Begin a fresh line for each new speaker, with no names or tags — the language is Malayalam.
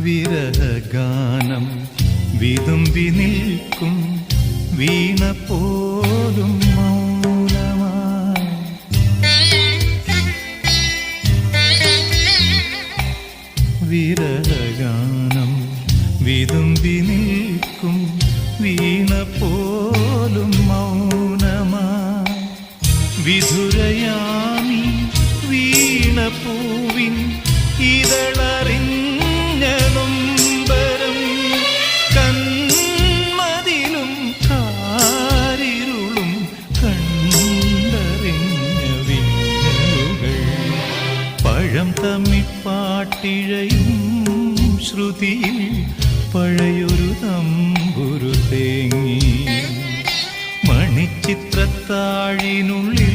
വിരഹഗാനം വിതുമ്പി നിൽക്കും വീണ പോലും മൗനമായി. വിരഹഗാനം വിതുമ്പി നിൽക്കും വീണ പോലും മൗനമായി. വിധുരയാമി വീണ പൂവിൻ ഇതളറിഞ്ഞ നൊമ്പരം കന്മതിലും കാരിരുളും കണ്ടറിഞ്ഞ വിങ്ങലുകൾ. പഴം തമ്മിപ്പാട്ടിഴയും ശ്രുതിയിൽ പഴയൊരു തമ്പുരു തേങ്ങി. മണിച്ചിത്രത്താഴിനുള്ളിൽ